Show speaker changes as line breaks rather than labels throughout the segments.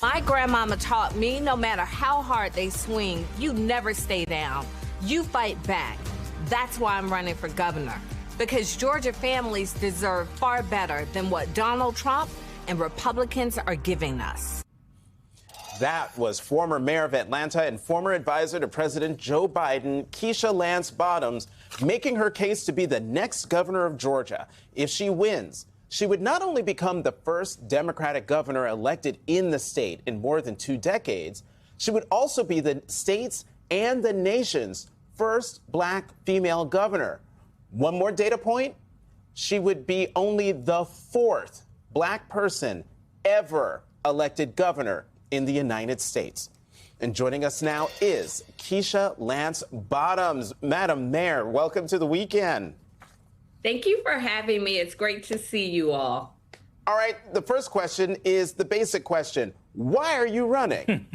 My grandmama taught me no matter how hard they swing, you never stay down. You fight back. That's why I'm running for governor. Because Georgia families deserve far better than what Donald Trump and Republicans are giving us.
That was former mayor of Atlanta and former advisor to President Joe Biden, Keisha Lance Bottoms, making her case to be the next governor of Georgia. If she wins, she would not only become the first Democratic governor elected in the state in more than 2 decades, she would also be the state's and the nation's first black female governor. One more data point, she would be only the 4th black person ever elected governor in the United States. And joining us now is Keisha Lance Bottoms. Madam Mayor, welcome to the weekend.
Thank you for having me. It's great to see you all.
All right, the first question is the basic question. Why are you running?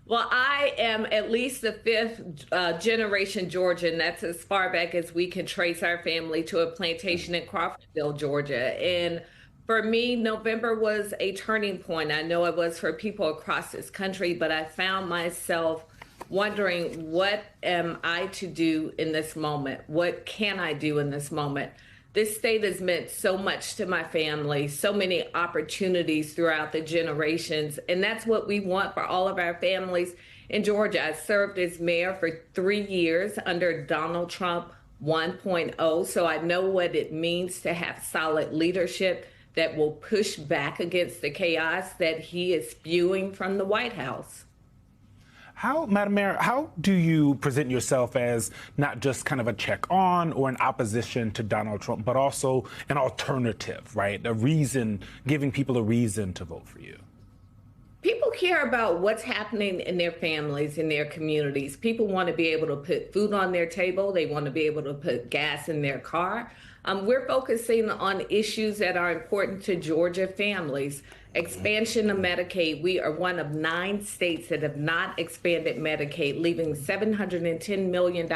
Well, I am at least the 5th generation Georgian. That's as far back as we can trace our family to a plantation in Crawfordville, Georgia. And for me, November was a turning point. I know it was for people across this country, but I found myself wondering, what am I to do in this moment? What can I do in this moment? This state has meant so much to my family, so many opportunities throughout the generations, and that's what we want for all of our families in Georgia. I served as mayor for 3 years under Donald Trump 1.0, so I know what it means to have solid leadership that will push back against the chaos that he is spewing from the White House.
Madam Mayor, how do you present yourself as not just kind of a check on or an opposition to Donald Trump, but also an alternative, right? A reason, giving people a reason to vote for you.
People care about what's happening in their families, in their communities. People want to be able to put food on their table. They want to be able to put gas in their car. We're focusing on issues that are important to Georgia families. Expansion of Medicaid. We are one of 9 states that have not expanded Medicaid, leaving $710 million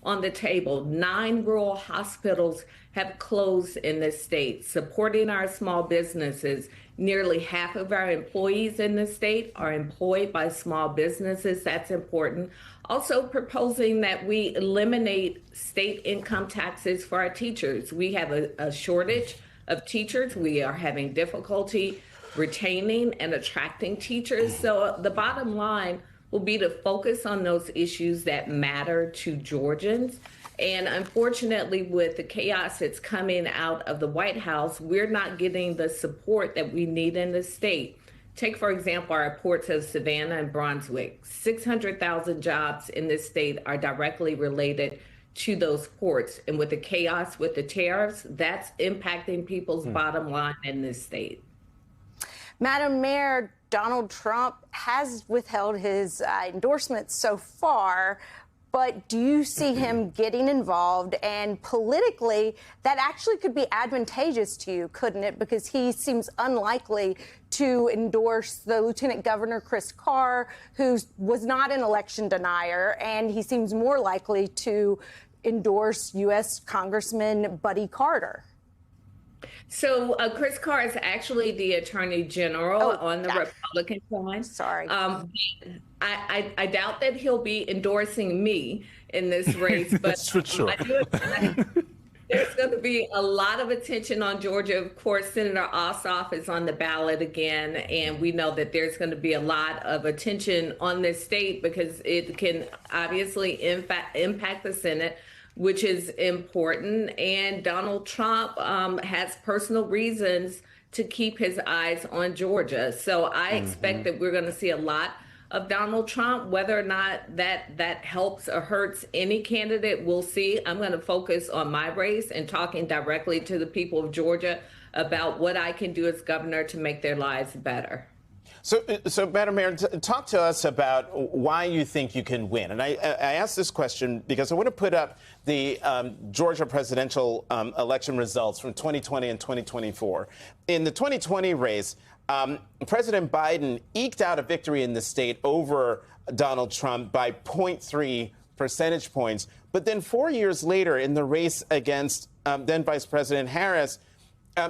on the table. 9 rural hospitals have closed in this state, supporting our small businesses. Nearly half of our employees in the state are employed by small businesses. That's important. Also proposing that we eliminate state income taxes for our teachers. We have a shortage of teachers. We are having difficulty retaining and attracting teachers. So the bottom line will be to focus on those issues that matter to Georgians. And unfortunately, with the chaos that's coming out of the White House, we're not getting the support that we need in the state. Take, for example, our ports of Savannah and Brunswick. 600,000 jobs in this state are directly related to those ports. And with the chaos, with the tariffs, that's impacting people's bottom line in this state.
Madam Mayor, Donald Trump has withheld his endorsement so far, but do you see him getting involved? And politically, that actually could be advantageous to you, couldn't it? Because he seems unlikely to endorse the Lieutenant Governor, Chris Carr, who was not an election denier, and he seems more likely to endorse U.S. Congressman Buddy Carter.
So Chris Carr is actually the Attorney General on the Republican side.
Sorry.
I doubt that he'll be endorsing me in this race, but
That's for sure.
there's going to be a lot of attention on Georgia. Of course, Senator Ossoff is on the ballot again, and we know that there's going to be a lot of attention on this state because it can obviously impact the Senate, which is important. And Donald Trump has personal reasons to keep his eyes on Georgia. So I expect that we're going to see a lot of Donald Trump. Whether or not that helps or hurts any candidate, we'll see. I'm going to focus on my race and talking directly to the people of Georgia about what I can do as governor to make their lives better.
So, Madam Mayor, talk to us about why you think you can win. And I ask this question because I want to put up the Georgia presidential election results from 2020 and 2024. In the 2020 race, President Biden eked out a victory in the state over Donald Trump by 0.3 percentage points. But then 4 years later, in the race against then Vice President Harris,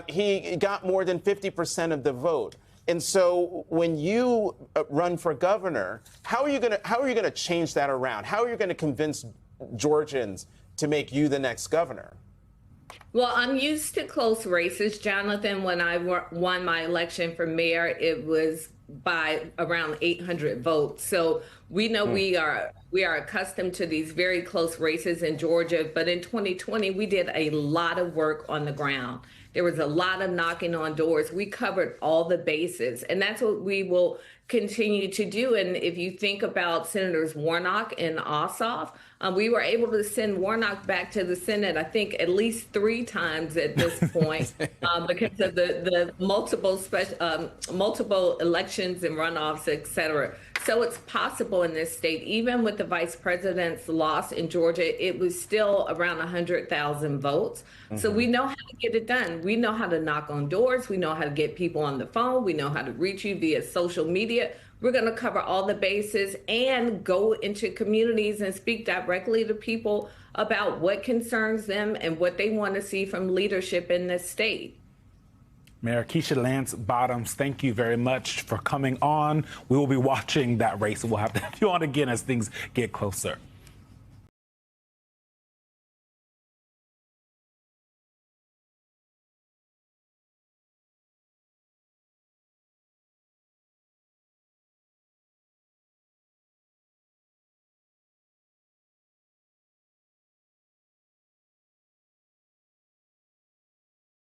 he got more than 50% of the vote. And so when you run for governor, how are you going to change that around? How are you going to convince Georgians to make you the next governor?
Well, I'm used to close races, Jonathan. When I won my election for mayor, it was by around 800 votes. So we know we are accustomed to these very close races in Georgia. But in 2020, we did a lot of work on the ground. There was a lot of knocking on doors. We covered all the bases, and that's what we will continue to do. And if you think about Senators Warnock and Ossoff, we were able to send Warnock back to the Senate, I think, at least 3 times at this point because of the multiple elections and runoffs, et cetera. So it's possible in this state, even with the vice president's loss in Georgia, it was still around 100,000 votes. So we know how to get it done. We know how to knock on doors. We know how to get people on the phone. We know how to reach you via social media. We're going to cover all the bases and go into communities and speak directly to people about what concerns them and what they want to see from leadership in this state.
Mayor Keisha Lance Bottoms, thank you very much for coming on. We will be watching that race. We'll have to have you on again as things get closer.